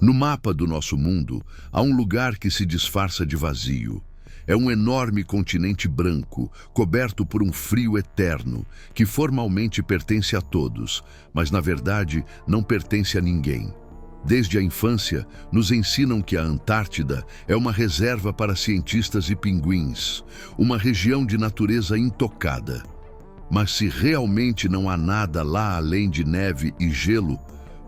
No mapa do nosso mundo, há um lugar que se disfarça de vazio. É um enorme continente branco, coberto por um frio eterno, que formalmente pertence a todos, mas na verdade não pertence a ninguém. Desde a infância, nos ensinam que a Antártida é uma reserva para cientistas e pinguins, uma região de natureza intocada. Mas se realmente não há nada lá além de neve e gelo,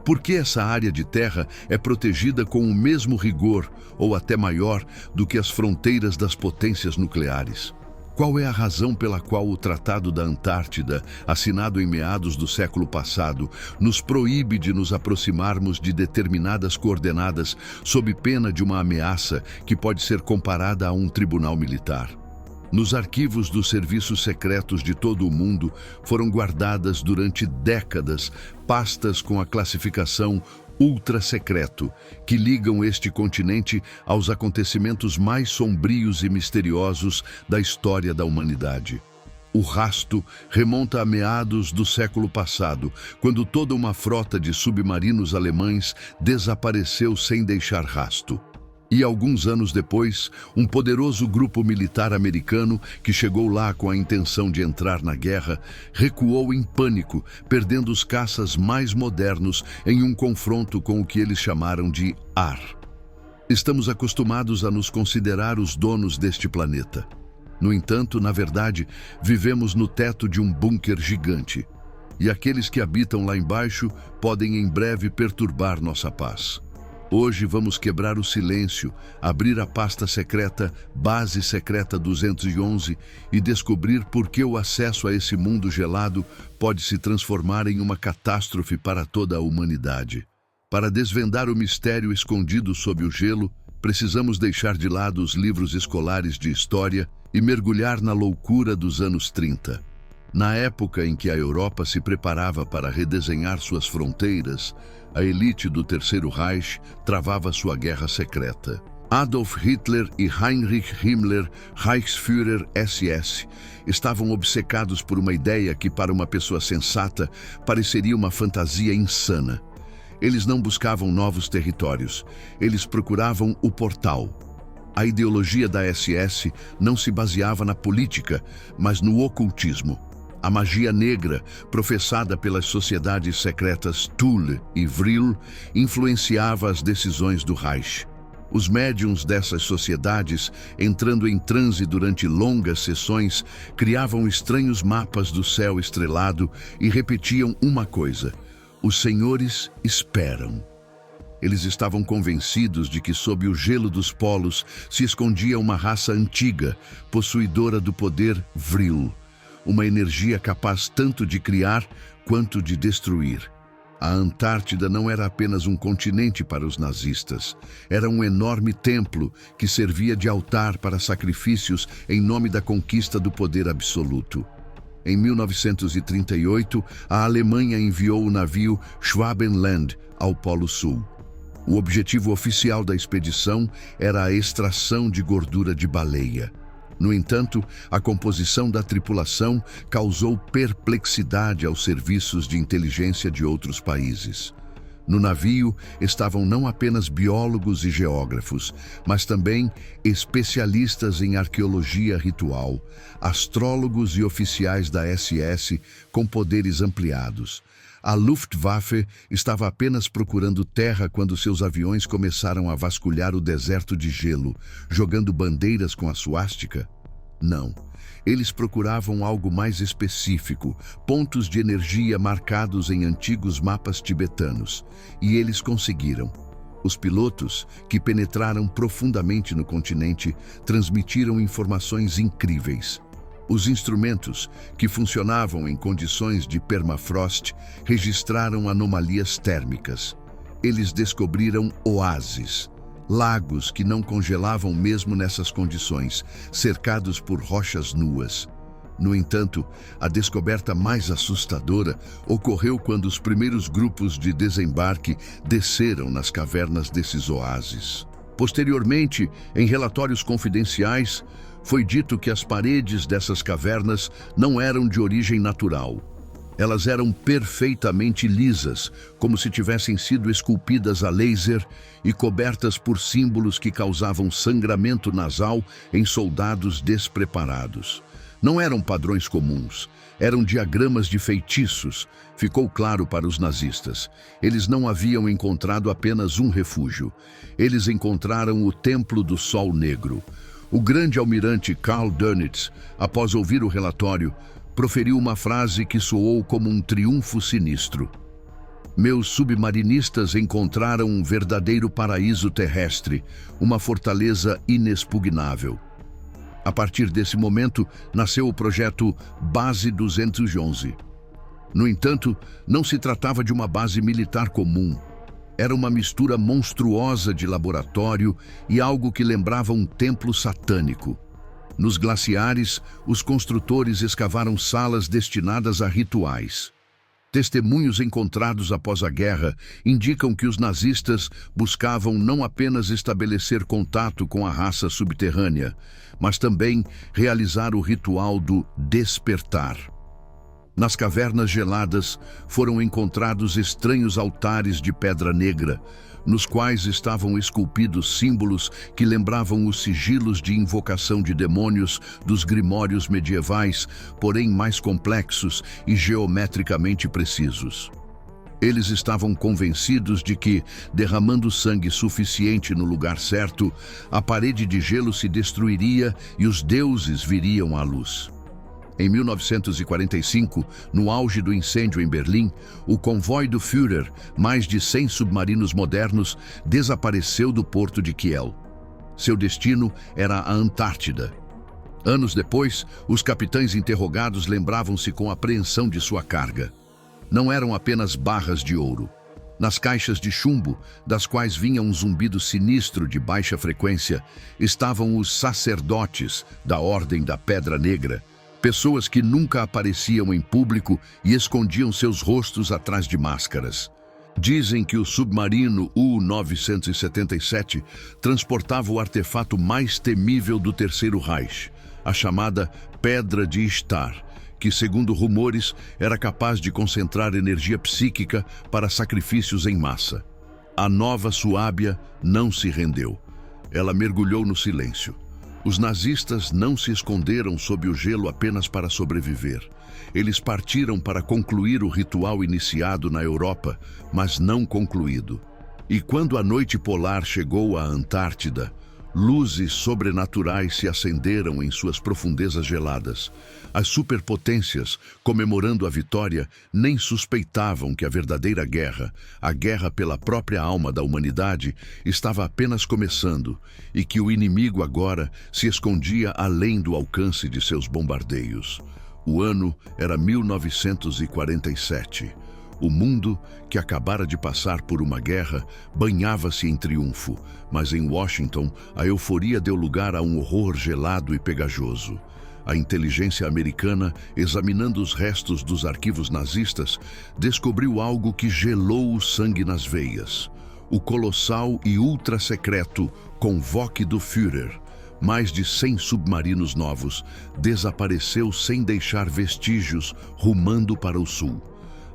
por que essa área de terra é protegida com o mesmo rigor, ou até maior, do que as fronteiras das potências nucleares? Qual é a razão pela qual o Tratado da Antártida, assinado em meados do século passado, nos proíbe de nos aproximarmos de determinadas coordenadas sob pena de uma ameaça que pode ser comparada a um tribunal militar? Nos arquivos dos serviços secretos de todo o mundo foram guardadas durante décadas pastas com a classificação ultra-secreto, que ligam este continente aos acontecimentos mais sombrios e misteriosos da história da humanidade. O rasto remonta a meados do século passado, quando toda uma frota de submarinos alemães desapareceu sem deixar rasto. E alguns anos depois, um poderoso grupo militar americano, que chegou lá com a intenção de entrar na guerra, recuou em pânico, perdendo os caças mais modernos em um confronto com o que eles chamaram de ar. Estamos acostumados a nos considerar os donos deste planeta. No entanto, na verdade, vivemos no teto de um bunker gigante. E aqueles que habitam lá embaixo podem em breve perturbar nossa paz. Hoje vamos quebrar o silêncio, abrir a pasta secreta Base Secreta 211 e descobrir por que o acesso a esse mundo gelado pode se transformar em uma catástrofe para toda a humanidade. Para desvendar o mistério escondido sob o gelo, precisamos deixar de lado os livros escolares de história e mergulhar na loucura dos anos 30. Na época em que a Europa se preparava para redesenhar suas fronteiras, a elite do Terceiro Reich travava sua guerra secreta. Adolf Hitler e Heinrich Himmler, Reichsführer SS, estavam obcecados por uma ideia que, para uma pessoa sensata, pareceria uma fantasia insana. Eles não buscavam novos territórios, eles procuravam o portal. A ideologia da SS não se baseava na política, mas no ocultismo. A magia negra, professada pelas sociedades secretas Thule e Vril, influenciava as decisões do Reich. Os médiuns dessas sociedades, entrando em transe durante longas sessões, criavam estranhos mapas do céu estrelado e repetiam uma coisa: os senhores esperam. Eles estavam convencidos de que sob o gelo dos polos se escondia uma raça antiga, possuidora do poder Vril. Uma energia capaz tanto de criar quanto de destruir. A Antártida não era apenas um continente para os nazistas. Era um enorme templo que servia de altar para sacrifícios em nome da conquista do poder absoluto. Em 1938, a Alemanha enviou o navio Schwabenland ao Polo Sul. O objetivo oficial da expedição era a extração de gordura de baleia. No entanto, a composição da tripulação causou perplexidade aos serviços de inteligência de outros países. No navio estavam não apenas biólogos e geógrafos, mas também especialistas em arqueologia ritual, astrólogos e oficiais da SS com poderes ampliados. A Luftwaffe estava apenas procurando terra quando seus aviões começaram a vasculhar o deserto de gelo, jogando bandeiras com a suástica? Não. Eles procuravam algo mais específico, pontos de energia marcados em antigos mapas tibetanos. E eles conseguiram. Os pilotos, que penetraram profundamente no continente, transmitiram informações incríveis. Os instrumentos, que funcionavam em condições de permafrost, registraram anomalias térmicas. Eles descobriram oásis, lagos que não congelavam mesmo nessas condições, cercados por rochas nuas. No entanto, a descoberta mais assustadora ocorreu quando os primeiros grupos de desembarque desceram nas cavernas desses oásis. Posteriormente, em relatórios confidenciais, foi dito que as paredes dessas cavernas não eram de origem natural. Elas eram perfeitamente lisas, como se tivessem sido esculpidas a laser e cobertas por símbolos que causavam sangramento nasal em soldados despreparados. Não eram padrões comuns, eram diagramas de feitiços, ficou claro para os nazistas. Eles não haviam encontrado apenas um refúgio. Eles encontraram o Templo do Sol Negro. O grande almirante Karl Dönitz, após ouvir o relatório, proferiu uma frase que soou como um triunfo sinistro. Meus submarinistas encontraram um verdadeiro paraíso terrestre, uma fortaleza inexpugnável. A partir desse momento, nasceu o projeto Base 211. No entanto, não se tratava de uma base militar comum. Era uma mistura monstruosa de laboratório e algo que lembrava um templo satânico. Nos glaciares, os construtores escavaram salas destinadas a rituais. Testemunhos encontrados após a guerra indicam que os nazistas buscavam não apenas estabelecer contato com a raça subterrânea, mas também realizar o ritual do despertar. Nas cavernas geladas foram encontrados estranhos altares de pedra negra, nos quais estavam esculpidos símbolos que lembravam os sigilos de invocação de demônios dos grimórios medievais, porém mais complexos e geometricamente precisos. Eles estavam convencidos de que, derramando sangue suficiente no lugar certo, a parede de gelo se destruiria e os deuses viriam à luz. Em 1945, no auge do incêndio em Berlim, o convoio do Führer, mais de 100 submarinos modernos, desapareceu do porto de Kiel. Seu destino era a Antártida. Anos depois, os capitães interrogados lembravam-se com apreensão de sua carga. Não eram apenas barras de ouro. Nas caixas de chumbo, das quais vinha um zumbido sinistro de baixa frequência, estavam os sacerdotes da Ordem da Pedra Negra, pessoas que nunca apareciam em público e escondiam seus rostos atrás de máscaras. Dizem que o submarino U-977 transportava o artefato mais temível do Terceiro Reich, a chamada Pedra de Ishtar, que, segundo rumores, era capaz de concentrar energia psíquica para sacrifícios em massa. A nova Suábia não se rendeu. Ela mergulhou no silêncio. Os nazistas não se esconderam sob o gelo apenas para sobreviver. Eles partiram para concluir o ritual iniciado na Europa, mas não concluído. E quando a noite polar chegou à Antártida, luzes sobrenaturais se acenderam em suas profundezas geladas. As superpotências, comemorando a vitória, nem suspeitavam que a verdadeira guerra, a guerra pela própria alma da humanidade, estava apenas começando e que o inimigo agora se escondia além do alcance de seus bombardeios. O ano era 1947. O mundo, que acabara de passar por uma guerra, banhava-se em triunfo, mas em Washington a euforia deu lugar a um horror gelado e pegajoso. A inteligência americana, examinando os restos dos arquivos nazistas, descobriu algo que gelou o sangue nas veias. O colossal e ultra-secreto Convoque do Führer, mais de 100 submarinos novos, desapareceu sem deixar vestígios, rumando para o sul.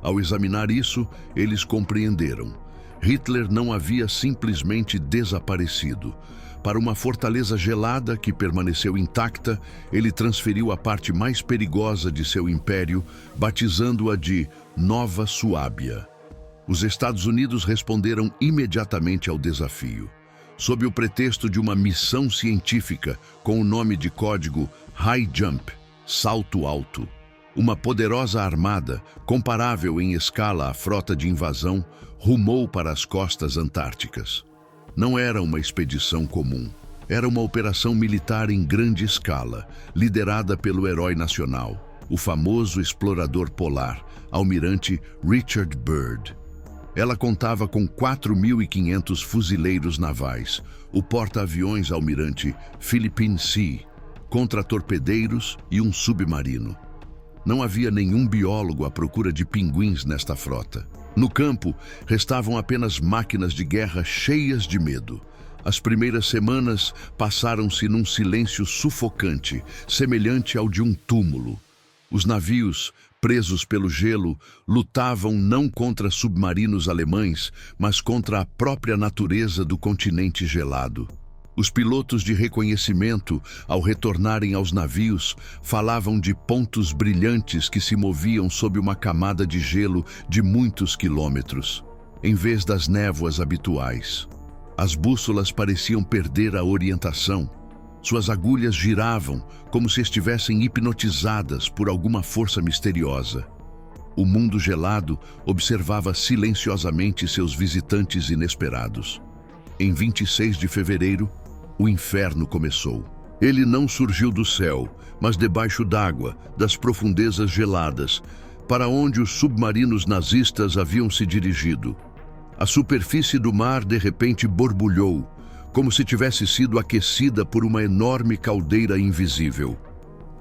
Ao examinar isso, eles compreenderam. Hitler não havia simplesmente desaparecido. Para uma fortaleza gelada que permaneceu intacta, ele transferiu a parte mais perigosa de seu império, batizando-a de Nova Suábia. Os Estados Unidos responderam imediatamente ao desafio. Sob o pretexto de uma missão científica com o nome de código High Jump, salto alto, uma poderosa armada, comparável em escala à frota de invasão, rumou para as costas antárticas. Não era uma expedição comum. Era uma operação militar em grande escala, liderada pelo herói nacional, o famoso explorador polar, almirante Richard Byrd. Ela contava com 4.500 fuzileiros navais, o porta-aviões almirante Philippine Sea, contra-torpedeiros e um submarino. Não havia nenhum biólogo à procura de pinguins nesta frota. No campo, restavam apenas máquinas de guerra cheias de medo. As primeiras semanas passaram-se num silêncio sufocante, semelhante ao de um túmulo. Os navios, presos pelo gelo, lutavam não contra submarinos alemães, mas contra a própria natureza do continente gelado. Os pilotos de reconhecimento, ao retornarem aos navios, falavam de pontos brilhantes que se moviam sob uma camada de gelo de muitos quilômetros, em vez das névoas habituais. As bússolas pareciam perder a orientação. Suas agulhas giravam como se estivessem hipnotizadas por alguma força misteriosa. O mundo gelado observava silenciosamente seus visitantes inesperados. Em 26 de fevereiro, o inferno começou. Ele não surgiu do céu, mas debaixo d'água, das profundezas geladas, para onde os submarinos nazistas haviam se dirigido. A superfície do mar de repente borbulhou, como se tivesse sido aquecida por uma enorme caldeira invisível.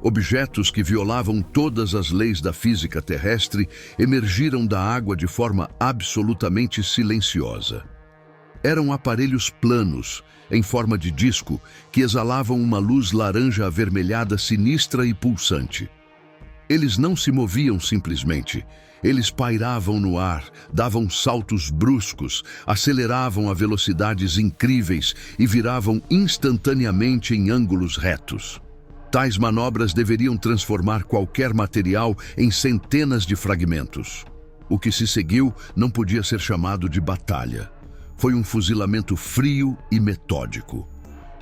Objetos que violavam todas as leis da física terrestre emergiram da água de forma absolutamente silenciosa. Eram aparelhos planos, em forma de disco, que exalavam uma luz laranja avermelhada sinistra e pulsante. Eles não se moviam simplesmente. Eles pairavam no ar, davam saltos bruscos, aceleravam a velocidades incríveis e viravam instantaneamente em ângulos retos. Tais manobras deveriam transformar qualquer material em centenas de fragmentos. O que se seguiu não podia ser chamado de batalha. Foi um fuzilamento frio e metódico.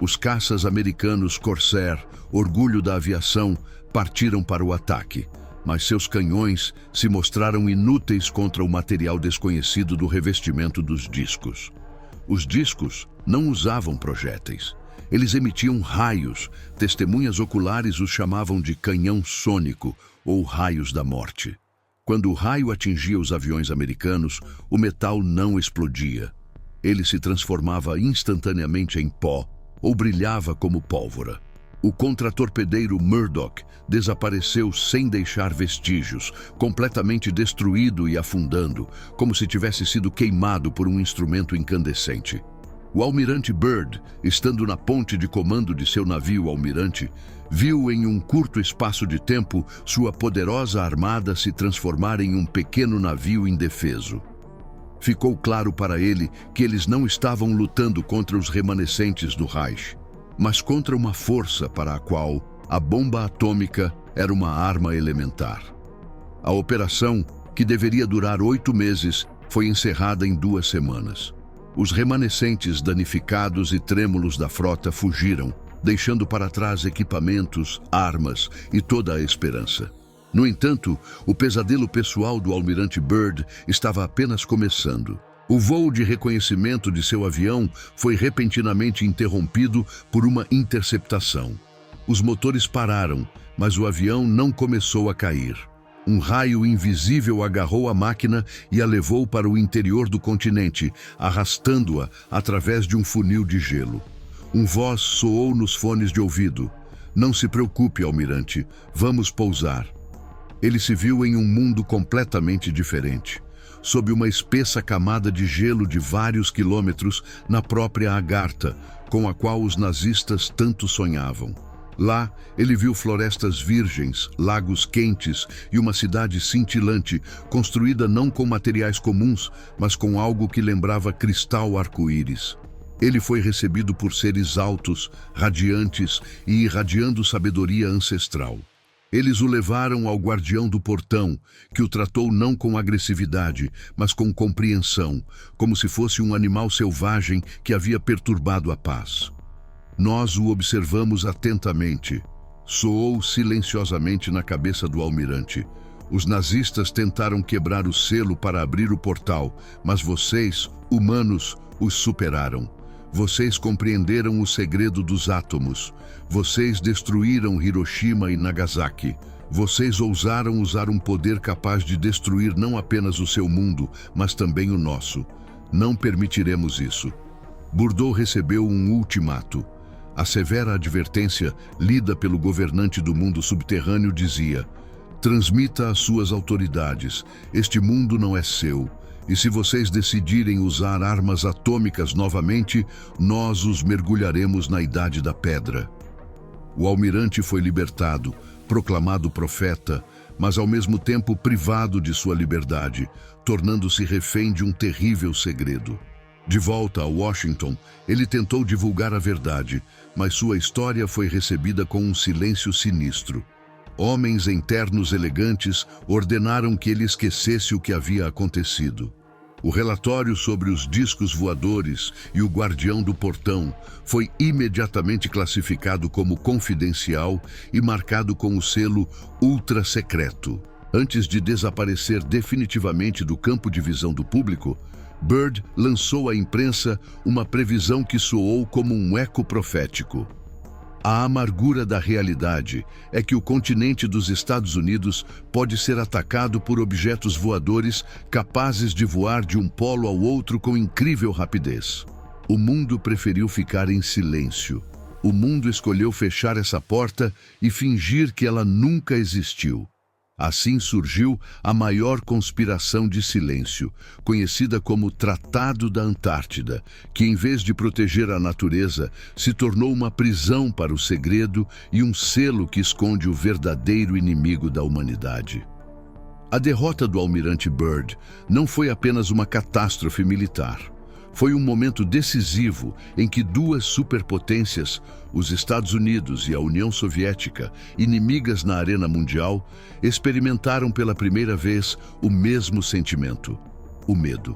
Os caças americanos Corsair, orgulho da aviação, partiram para o ataque, mas seus canhões se mostraram inúteis contra o material desconhecido do revestimento dos discos. Os discos não usavam projéteis. Eles emitiam raios. Testemunhas oculares os chamavam de canhão sônico ou raios da morte. Quando o raio atingia os aviões americanos, o metal não explodia. Ele se transformava instantaneamente em pó ou brilhava como pólvora. O contratorpedeiro Murdoch desapareceu sem deixar vestígios, completamente destruído e afundando, como se tivesse sido queimado por um instrumento incandescente. O almirante Byrd, estando na ponte de comando de seu navio almirante, viu em um curto espaço de tempo sua poderosa armada se transformar em um pequeno navio indefeso. Ficou claro para ele que eles não estavam lutando contra os remanescentes do Reich, mas contra uma força para a qual a bomba atômica era uma arma elementar. A operação, que deveria durar 8 meses, foi encerrada em 2 semanas. Os remanescentes danificados e trêmulos da frota fugiram, deixando para trás equipamentos, armas e toda a esperança. No entanto, o pesadelo pessoal do almirante Byrd estava apenas começando. O voo de reconhecimento de seu avião foi repentinamente interrompido por uma interceptação. Os motores pararam, mas o avião não começou a cair. Um raio invisível agarrou a máquina e a levou para o interior do continente, arrastando-a através de um funil de gelo. Um voz soou nos fones de ouvido. "Não se preocupe, almirante, vamos pousar." Ele se viu em um mundo completamente diferente, sob uma espessa camada de gelo de vários quilômetros na própria Agartha, com a qual os nazistas tanto sonhavam. Lá, ele viu florestas virgens, lagos quentes e uma cidade cintilante, construída não com materiais comuns, mas com algo que lembrava cristal arco-íris. Ele foi recebido por seres altos, radiantes e irradiando sabedoria ancestral. Eles o levaram ao guardião do portão, que o tratou não com agressividade, mas com compreensão, como se fosse um animal selvagem que havia perturbado a paz. Nós o observamos atentamente. Soou silenciosamente na cabeça do almirante. Os nazistas tentaram quebrar o selo para abrir o portal, mas vocês, humanos, os superaram. Vocês compreenderam o segredo dos átomos. Vocês destruíram Hiroshima e Nagasaki. Vocês ousaram usar um poder capaz de destruir não apenas o seu mundo, mas também o nosso. Não permitiremos isso. Bourdeau recebeu um ultimato. A severa advertência, lida pelo governante do mundo subterrâneo, dizia: "Transmita às suas autoridades, este mundo não é seu. E se vocês decidirem usar armas atômicas novamente, nós os mergulharemos na Idade da Pedra." O almirante foi libertado, proclamado profeta, mas ao mesmo tempo privado de sua liberdade, tornando-se refém de um terrível segredo. De volta a Washington, ele tentou divulgar a verdade, mas sua história foi recebida com um silêncio sinistro. Homens em ternos elegantes ordenaram que ele esquecesse o que havia acontecido. O relatório sobre os discos voadores e o guardião do portão foi imediatamente classificado como confidencial e marcado com o selo ultra secreto. Antes de desaparecer definitivamente do campo de visão do público, Byrd lançou à imprensa uma previsão que soou como um eco profético. A amargura da realidade é que o continente dos Estados Unidos pode ser atacado por objetos voadores capazes de voar de um polo ao outro com incrível rapidez. O mundo preferiu ficar em silêncio. O mundo escolheu fechar essa porta e fingir que ela nunca existiu. Assim surgiu a maior conspiração de silêncio, conhecida como Tratado da Antártida, que em vez de proteger a natureza, se tornou uma prisão para o segredo e um selo que esconde o verdadeiro inimigo da humanidade. A derrota do almirante Byrd não foi apenas uma catástrofe militar. Foi um momento decisivo em que duas superpotências, os Estados Unidos e a União Soviética, inimigas na arena mundial, experimentaram pela primeira vez o mesmo sentimento: o medo.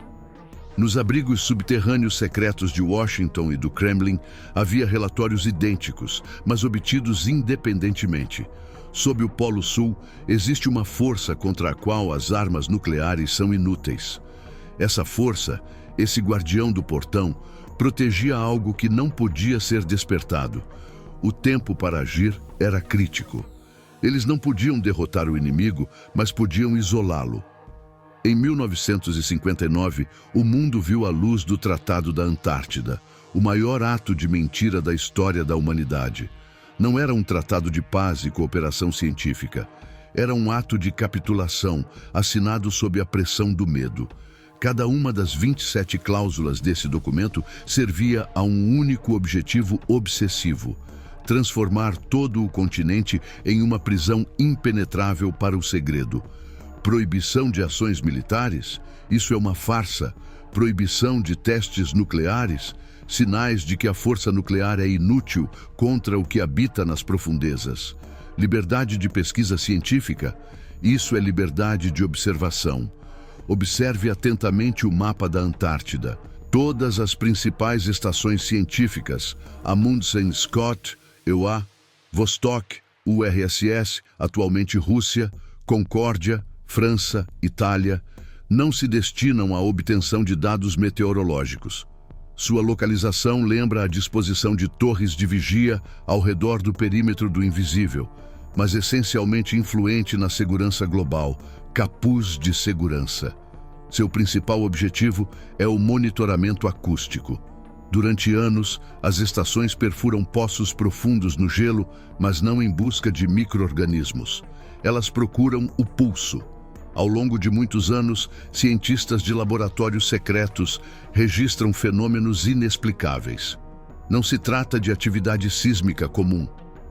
Nos abrigos subterrâneos secretos de Washington e do Kremlin, havia relatórios idênticos, mas obtidos independentemente. Sob o Polo Sul, existe uma força contra a qual as armas nucleares são inúteis. Essa força, esse guardião do portão, protegia algo que não podia ser despertado. O tempo para agir era crítico. Eles não podiam derrotar o inimigo, mas podiam isolá-lo. Em 1959, o mundo viu a luz do Tratado da Antártida, o maior ato de mentira da história da humanidade. Não era um tratado de paz e cooperação científica. Era um ato de capitulação, assinado sob a pressão do medo. Cada uma das 27 cláusulas desse documento servia a um único objetivo obsessivo: transformar todo o continente em uma prisão impenetrável para o segredo. Proibição de ações militares? Isso é uma farsa. Proibição de testes nucleares? Sinais de que a força nuclear é inútil contra o que habita nas profundezas. Liberdade de pesquisa científica? Isso é liberdade de observação. Observe atentamente o mapa da Antártida. Todas as principais estações científicas, Amundsen Scott, EUA, Vostok, URSS, atualmente Rússia, Concórdia, França, Itália, não se destinam à obtenção de dados meteorológicos. Sua localização lembra a disposição de torres de vigia ao redor do perímetro do invisível, mas essencialmente influente na segurança global, capuz de segurança. Seu principal objetivo é o monitoramento acústico. Durante anos, as estações perfuram poços profundos no gelo, mas não em busca de micro-organismos. Elas procuram o pulso. Ao longo de muitos anos, cientistas de laboratórios secretos registram fenômenos inexplicáveis. Não se trata de atividade sísmica comum.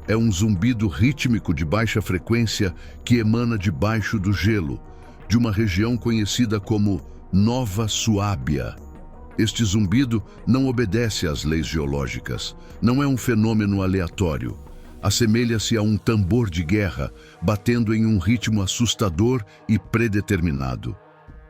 É um zumbido rítmico de baixa frequência que emana debaixo do gelo, de uma região conhecida como Nova Suábia. Este zumbido não obedece às leis geológicas. Não é um fenômeno aleatório. Assemelha-se a um tambor de guerra, batendo em um ritmo assustador e predeterminado.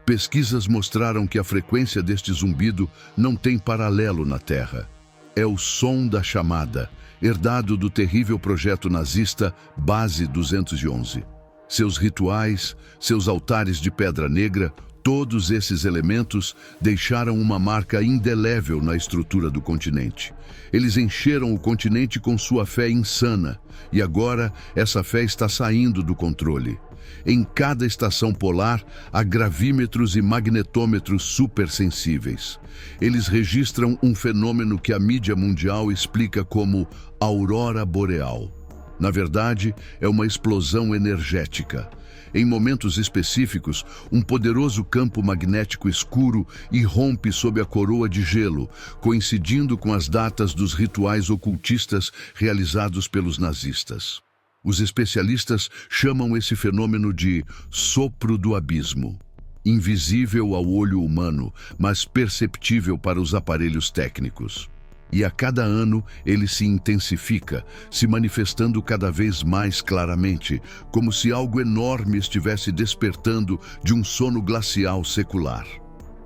Pesquisas mostraram que a frequência deste zumbido não tem paralelo na Terra. É o som da chamada, herdado do terrível projeto nazista Base 211. Seus rituais, seus altares de pedra negra, todos esses elementos deixaram uma marca indelével na estrutura do continente. Eles encheram o continente com sua fé insana, e agora essa fé está saindo do controle. Em cada estação polar, há gravímetros e magnetômetros supersensíveis. Eles registram um fenômeno que a mídia mundial explica como aurora boreal. Na verdade, é uma explosão energética. Em momentos específicos, um poderoso campo magnético escuro irrompe sob a coroa de gelo, coincidindo com as datas dos rituais ocultistas realizados pelos nazistas. Os especialistas chamam esse fenômeno de sopro do abismo. Invisível ao olho humano, mas perceptível para os aparelhos técnicos. E a cada ano ele se intensifica, se manifestando cada vez mais claramente, como se algo enorme estivesse despertando de um sono glacial secular.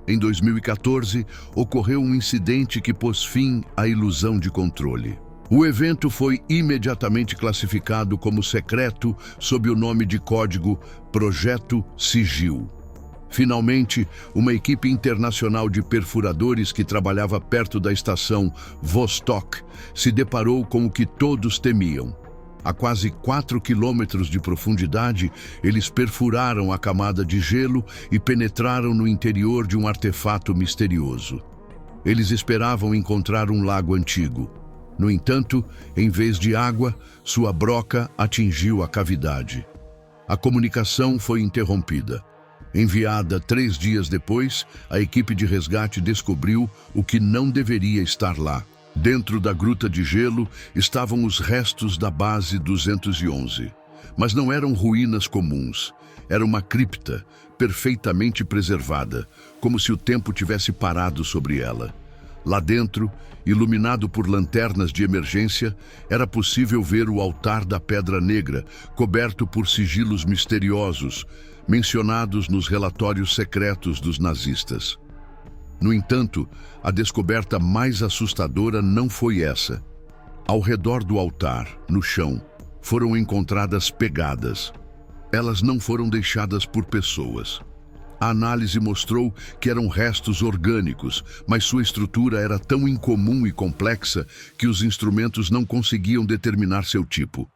Em 2014, ocorreu um incidente que pôs fim à ilusão de controle. O evento foi imediatamente classificado como secreto sob o nome de código Projeto Sigil. Finalmente, uma equipe internacional de perfuradores que trabalhava perto da estação Vostok se deparou com o que todos temiam. A quase 4 quilômetros de profundidade, eles perfuraram a camada de gelo e penetraram no interior de um artefato misterioso. Eles esperavam encontrar um lago antigo. No entanto, em vez de água, sua broca atingiu a cavidade. A comunicação foi interrompida. Enviada 3 dias depois, a equipe de resgate descobriu o que não deveria estar lá. Dentro da gruta de gelo estavam os restos da base 211. Mas não eram ruínas comuns. Era uma cripta, perfeitamente preservada, como se o tempo tivesse parado sobre ela. Lá dentro, iluminado por lanternas de emergência, era possível ver o altar da Pedra Negra, coberto por sigilos misteriosos, mencionados nos relatórios secretos dos nazistas. No entanto, a descoberta mais assustadora não foi essa. Ao redor do altar, no chão, foram encontradas pegadas. Elas não foram deixadas por pessoas. A análise mostrou que eram restos orgânicos, mas sua estrutura era tão incomum e complexa que os instrumentos não conseguiam determinar seu tipo.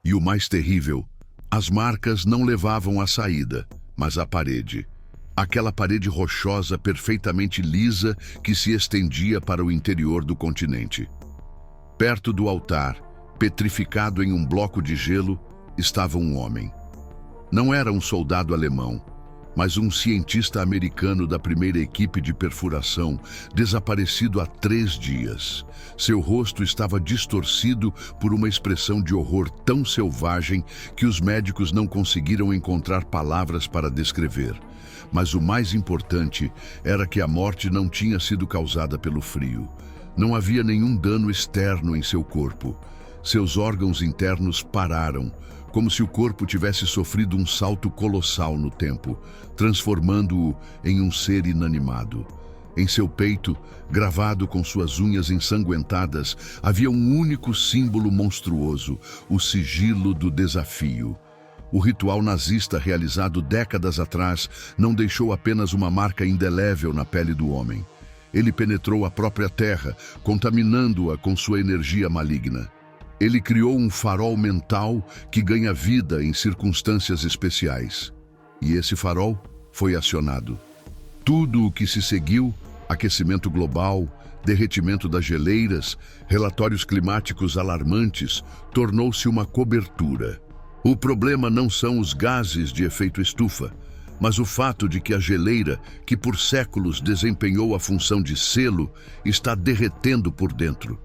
E o mais terrível, as marcas não levavam à saída, mas à parede. Aquela parede rochosa perfeitamente lisa que se estendia para o interior do continente. Perto do altar, petrificado em um bloco de gelo, estava um homem. Não era um soldado alemão, mas um cientista americano da primeira equipe de perfuração, desaparecido há 3 dias. Seu rosto estava distorcido por uma expressão de horror tão selvagem que os médicos não conseguiram encontrar palavras para descrever. Mas o mais importante era que a morte não tinha sido causada pelo frio. Não havia nenhum dano externo em seu corpo. Seus órgãos internos pararam, como se o corpo tivesse sofrido um salto colossal no tempo, transformando-o em um ser inanimado. Em seu peito, gravado com suas unhas ensanguentadas, havia um único símbolo monstruoso, o sigilo do desafio. O ritual nazista realizado décadas atrás não deixou apenas uma marca indelével na pele do homem. Ele penetrou a própria terra, contaminando-a com sua energia maligna. Ele criou um farol mental que ganha vida em circunstâncias especiais. E esse farol foi acionado. Tudo o que se seguiu, aquecimento global, derretimento das geleiras, relatórios climáticos alarmantes, tornou-se uma cobertura. O problema não são os gases de efeito estufa, mas o fato de que a geleira, que por séculos desempenhou a função de selo, está derretendo por dentro.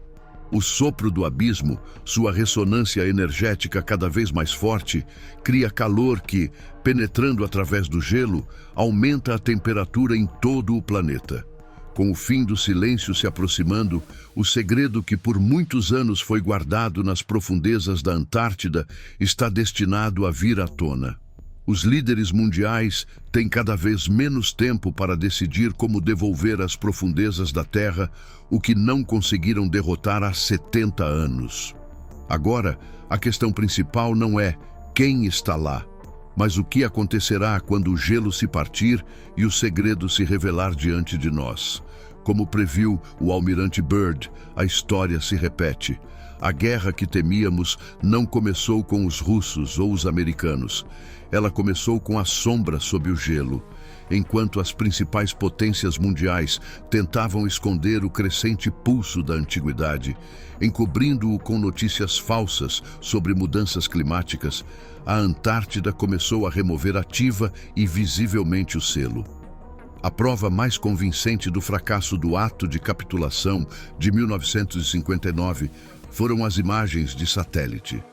O sopro do abismo, sua ressonância energética cada vez mais forte, cria calor que, penetrando através do gelo, aumenta a temperatura em todo o planeta. Com o fim do silêncio se aproximando, o segredo que por muitos anos foi guardado nas profundezas da Antártida está destinado a vir à tona. Os líderes mundiais têm cada vez menos tempo para decidir como devolver às profundezas da Terra o que não conseguiram derrotar há 70 anos. Agora, a questão principal não é quem está lá, mas o que acontecerá quando o gelo se partir e o segredo se revelar diante de nós. Como previu o almirante Byrd, a história se repete. A guerra que temíamos não começou com os russos ou os americanos. Ela começou com a sombra sob o gelo, enquanto as principais potências mundiais tentavam esconder o crescente pulso da antiguidade, encobrindo-o com notícias falsas sobre mudanças climáticas. A Antártida começou a remover ativa e visivelmente o selo. A prova mais convincente do fracasso do ato de capitulação de 1959 foram as imagens de satélite.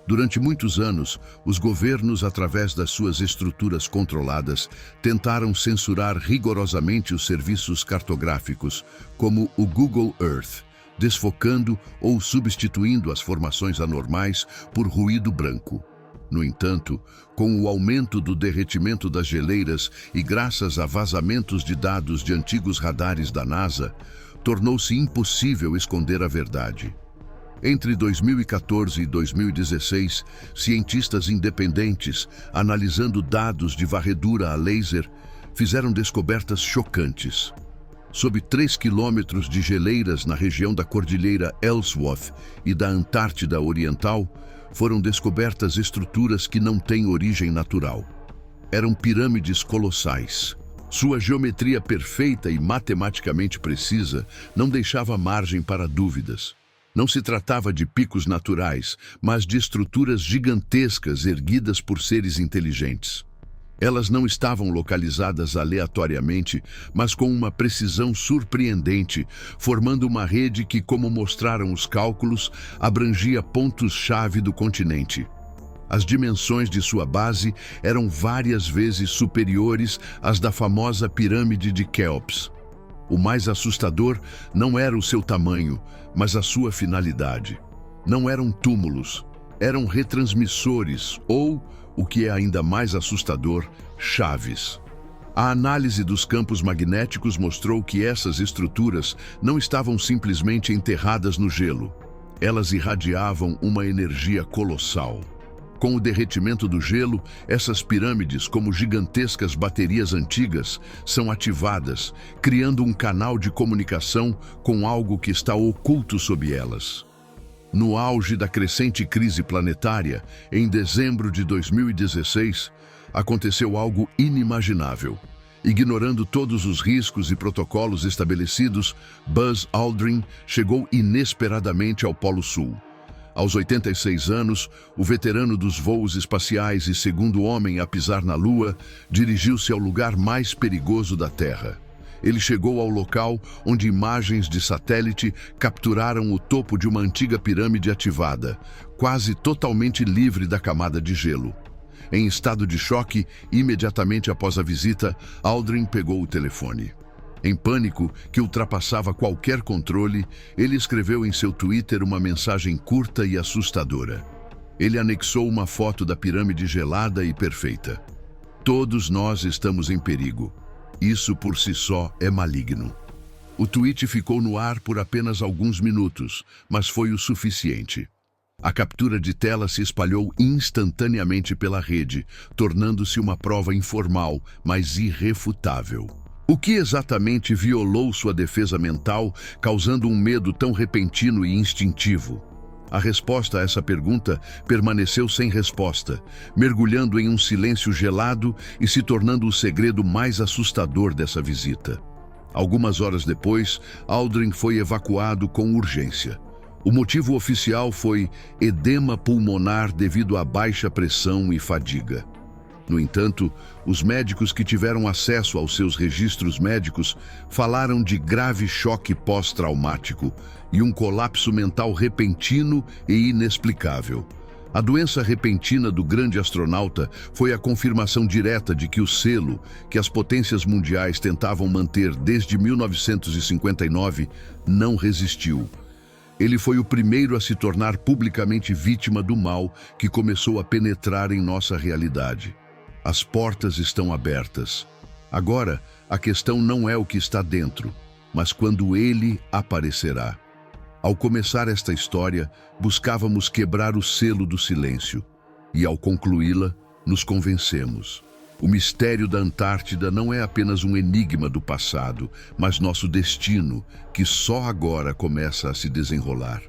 Durante muitos anos, os governos, através das suas estruturas controladas, tentaram censurar rigorosamente os serviços cartográficos, como o Google Earth, desfocando ou substituindo as formações anormais por ruído branco. No entanto, com o aumento do derretimento das geleiras e graças a vazamentos de dados de antigos radares da NASA, tornou-se impossível esconder a verdade. Entre 2014 e 2016, cientistas independentes, analisando dados de varredura a laser, fizeram descobertas chocantes. Sob 3 quilômetros de geleiras na região da Cordilheira Ellsworth e da Antártida Oriental, foram descobertas estruturas que não têm origem natural. Eram pirâmides colossais. Sua geometria perfeita e matematicamente precisa não deixava margem para dúvidas. Não se tratava de picos naturais, mas de estruturas gigantescas erguidas por seres inteligentes. Elas não estavam localizadas aleatoriamente, mas com uma precisão surpreendente, formando uma rede que, como mostraram os cálculos, abrangia pontos-chave do continente. As dimensões de sua base eram várias vezes superiores às da famosa pirâmide de Quéops. O mais assustador não era o seu tamanho, mas a sua finalidade. Não eram túmulos, eram retransmissores ou, o que é ainda mais assustador, chaves. A análise dos campos magnéticos mostrou que essas estruturas não estavam simplesmente enterradas no gelo. Elas irradiavam uma energia colossal. Com o derretimento do gelo, essas pirâmides, como gigantescas baterias antigas, são ativadas, criando um canal de comunicação com algo que está oculto sob elas. No auge da crescente crise planetária, em dezembro de 2016, aconteceu algo inimaginável. Ignorando todos os riscos e protocolos estabelecidos, Buzz Aldrin chegou inesperadamente ao Polo Sul. Aos 86 anos, o veterano dos voos espaciais e segundo homem a pisar na Lua, dirigiu-se ao lugar mais perigoso da Terra. Ele chegou ao local onde imagens de satélite capturaram o topo de uma antiga pirâmide ativada, quase totalmente livre da camada de gelo. Em estado de choque, imediatamente após a visita, Aldrin pegou o telefone. Em pânico, que ultrapassava qualquer controle, ele escreveu em seu Twitter uma mensagem curta e assustadora. Ele anexou uma foto da pirâmide gelada e perfeita. Todos nós estamos em perigo. Isso por si só é maligno. O tweet ficou no ar por apenas alguns minutos, mas foi o suficiente. A captura de tela se espalhou instantaneamente pela rede, tornando-se uma prova informal, mas irrefutável. O que exatamente violou sua defesa mental, causando um medo tão repentino e instintivo? A resposta a essa pergunta permaneceu sem resposta, mergulhando em um silêncio gelado e se tornando o segredo mais assustador dessa visita. Algumas horas depois, Aldrin foi evacuado com urgência. O motivo oficial foi edema pulmonar devido à baixa pressão e fadiga. No entanto, os médicos que tiveram acesso aos seus registros médicos falaram de grave choque pós-traumático e um colapso mental repentino e inexplicável. A doença repentina do grande astronauta foi a confirmação direta de que o selo, que as potências mundiais tentavam manter desde 1959, não resistiu. Ele foi o primeiro a se tornar publicamente vítima do mal que começou a penetrar em nossa realidade. As portas estão abertas. Agora, a questão não é o que está dentro, mas quando ele aparecerá. Ao começar esta história, buscávamos quebrar o selo do silêncio. E ao concluí-la, nos convencemos. O mistério da Antártida não é apenas um enigma do passado, mas nosso destino, que só agora começa a se desenrolar.